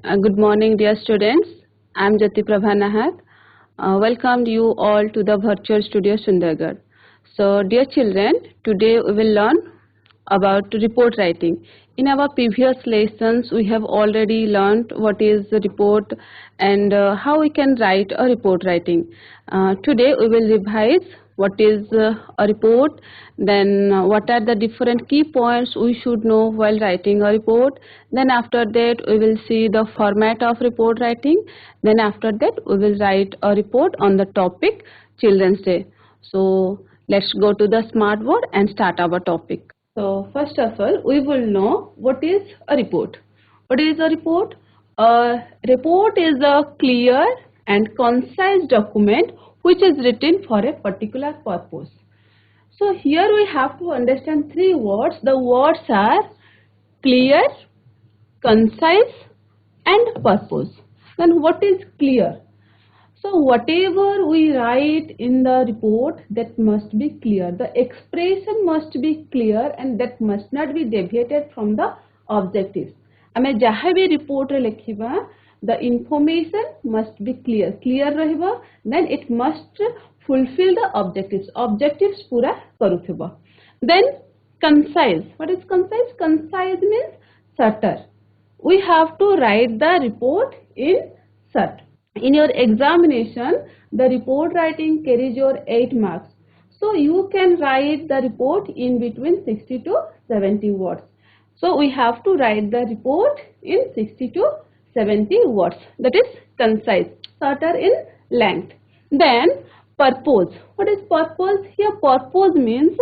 Good morning, dear students. I am Jyoti Prabha Nahar. Welcome you all to the virtual studio Sundargarh. So, dear children, today we will learn about report writing. In our previous lessons, we have already learned what is the report and how we can write a report writing. Today we will revise what is a report, then what are the different key points we should know while writing a report. Then after that we will see the format of report writing. Then after that we will write a report on the topic Children's Day. So let's go to the smart board and start our topic. So first of all, we will know what is a report. What is a report? A report is a clear and concise document which is written for a particular purpose. So here we have to understand three words. The words are clear, concise and purpose. Then what is clear? So whatever we write in the report, that must be clear. The expression must be clear and that must not be deviated from the objectives. आमे जहाँ भी report रे लिखिबा, the information must be clear. Clear रहिबा, then it must fulfill the objectives. Objectives पूरा करूथिबा. Then concise. What is concise? Concise means shorter. We have to write the report in short. In your examination, the report writing carries your 8 marks. So you can write the report in between 60 to 70 words. So we have to write the report in 60 to 70 words. That is concise, shorter in length. Then purpose. What is purpose? Here purpose means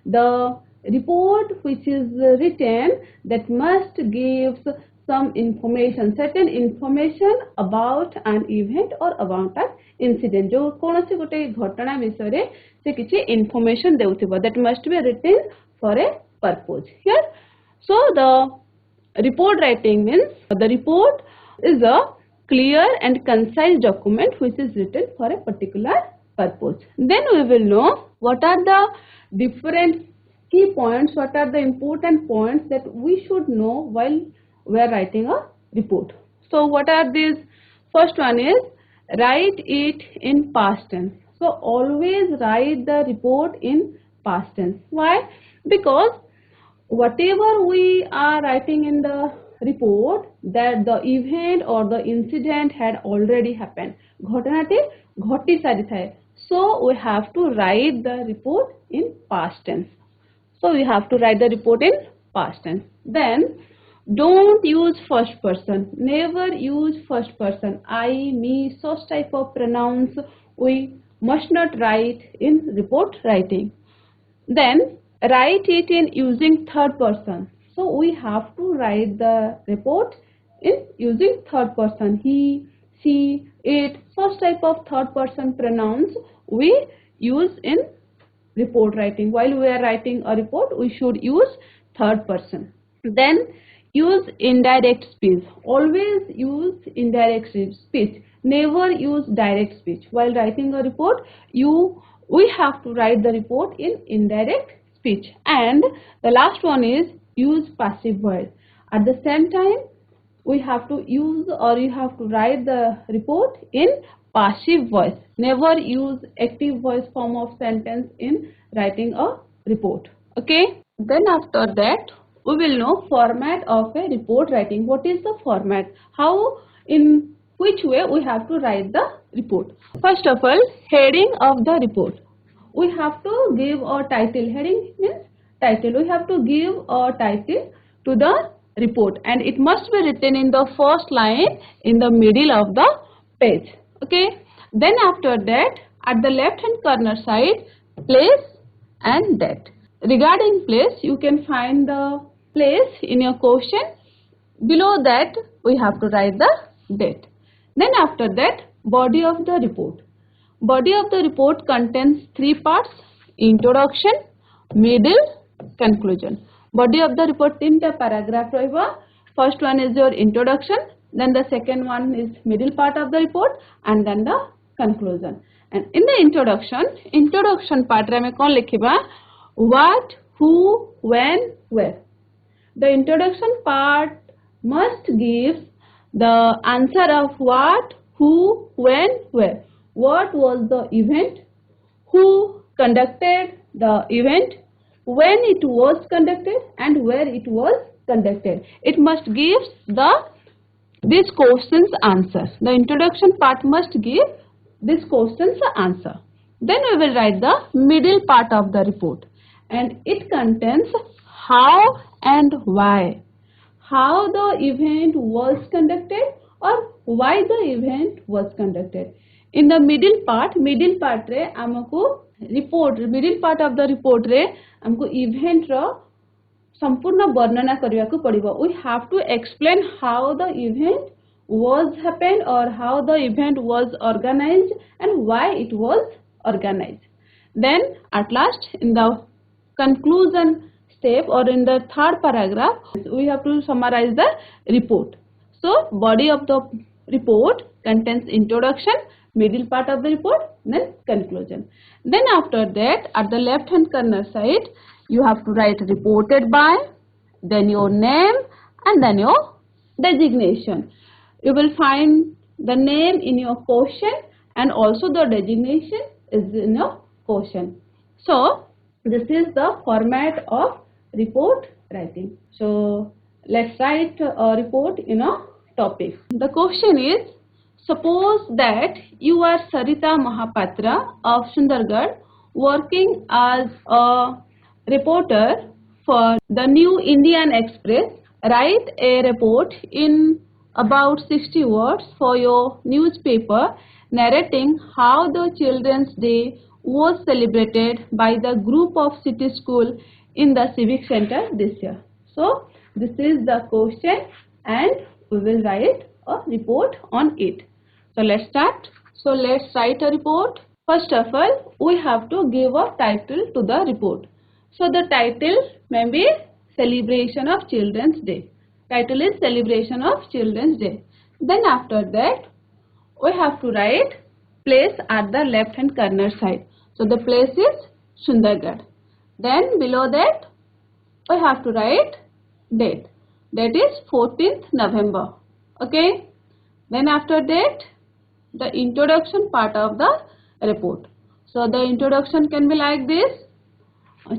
the report which is written that must give some information, certain information about an event or about an incident. जो कौन सी गोटे घटना विषय रे से किसी information देउथिबो, that must be written for a purpose. Here, so the report writing means the report is a clear and concise document which is written for a particular purpose. Then we will know what are the different key points, what are the important points that we should know while we are writing a report. So what are these? First one is write it in past tense. So always write the report in past tense. Why? Because whatever we are writing in the report, that the event or the incident had already happened. घटनाटी घटी सारी थाए. So we have to write the report in past tense. So we have to write the report in past tense. Then don't use first person. Never use first person. I, me, such type of pronouns we must not write in report writing. Then write it in using third person. So we have to write the report in using third person. He, she, it, such type of third person pronouns we use in report writing. While we are writing a report, we should use third person. Then use indirect speech. Always use indirect speech. Never use direct speech. While writing a report, we have to write the report in indirect speech. And the last one is use passive voice. At the same time, we have to use or you have to write the report in passive voice. Never use active voice form of sentence in writing a report. Okay. Then after that, we will know format of a report writing. What is the format? How, in which way we have to write the report? First of all, heading of the report. We have to give a title. Heading means title. We have to give a title to the report and it must be written in the first line in the middle of the page. Okay. Then after that, at the left hand corner side, place and date. Regarding place, you can find the place in your question. Below that, we have to write the date. Then after that, body of the report. Body of the report contains three parts: introduction, middle, conclusion. Body of the report tinta paragraph rahiba. First one is your introduction, then the second one is middle part of the report, and then the conclusion. And in the introduction part रे हमें कौन लिखिबा? What, who, when, where. The introduction part must give The answer of what, who, when, where. What was the event? Who conducted the event? When it was conducted and where it was conducted. It must give these questions answers. The introduction part must give this questions answer. Then we will write the middle part of the report, and it contains how and why. How the event was conducted or why the event was conducted. In the middle part रे आमको report middle part of the report रे आमको event रो संपूर्ण वर्णना करने को पड़िबो. We have to explain how the event was happened or how the event was organized and why it was organized. Then at last in the conclusion step or in the third paragraph we have to summarize the report. So body of the report contains introduction, middle part of the report, then conclusion. Then after that at the left hand corner side you have to write reported by, then your name and then your designation. You will find the name in your question and also the designation is in your question. So this is the format of report writing. So let's write a report in a topic. The question is, suppose that you are Sarita Mahapatra of Sundargarh working as a reporter for the New Indian Express. Write a report in about 60 words for your newspaper narrating how the Children's Day was celebrated by the group of city school in the civic center this year. So this is the question and we will write a report on it. So let's start. So let's write a report. First of all, we have to give a title to the report. So the title may be Celebration of Children's Day. Title is Celebration of Children's Day. Then after that, we have to write place at the left hand corner side. So the place is Sundargarh. Then below that, we have to write date. That is 14th November. Okay. Then after that, the introduction part of the report. So the introduction can be like this.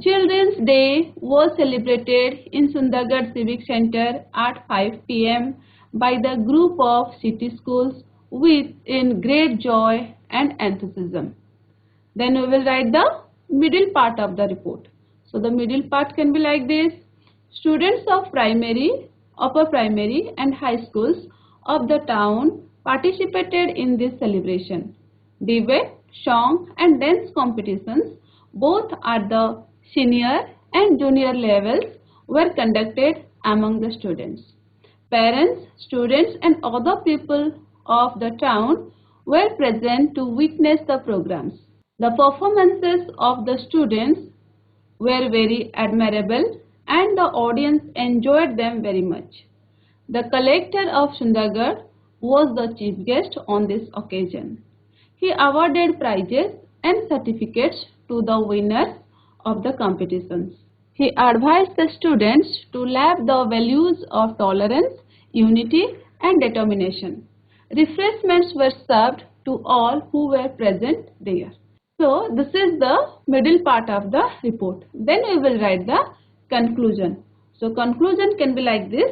Children's Day was celebrated in Sundargarh Civic Center at 5 p.m. by the group of city schools in great joy and enthusiasm. Then we will write the middle part of the report. So the middle part can be like this. Students of primary, upper primary and high schools of the town participated in this celebration. Debate, song and dance competitions both at the senior and junior levels were conducted among the students. Parents, students and other people of the town were present to witness the programs. The performances of the students were very admirable and the audience enjoyed them very much. The collector of Sundargarh was the chief guest on this occasion. He awarded prizes and certificates to the winners of the competitions. He advised the students to live the values of tolerance, unity and determination. Refreshments were served to all who were present there. So this is the middle part of the report. Then we will write the conclusion. So conclusion can be like this.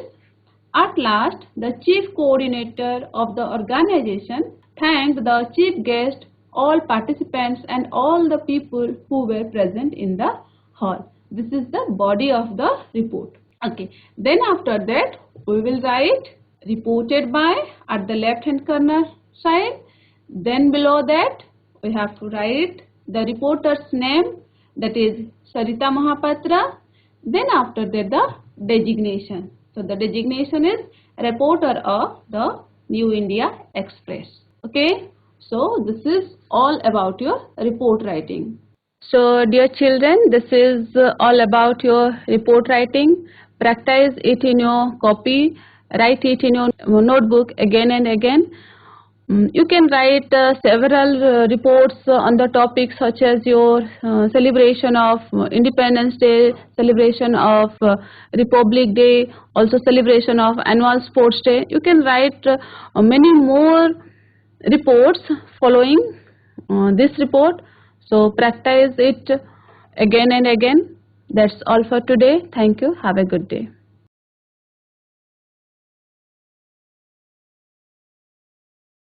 At last, the chief coordinator of the organization thanked the chief guest, all participants and all the people who were present in the hall. This is the body of the report. Okay. Then after that, we will write reported by at the left hand corner side. Then below that, we have to write the reporter's name, that is Sarita Mahapatra. Then after that, the designation. So the designation is reporter of the New India Express. Okay. So this is all about your report writing. So dear children, this is all about your report writing. Practice it in your copy. Write it in your notebook again and again. You can write several reports on the topics such as your celebration of Independence Day, celebration of Republic Day, also celebration of Annual Sports Day. You can write many more reports following this report. So practice it again and again. That's all for today. Thank you. Have a good day.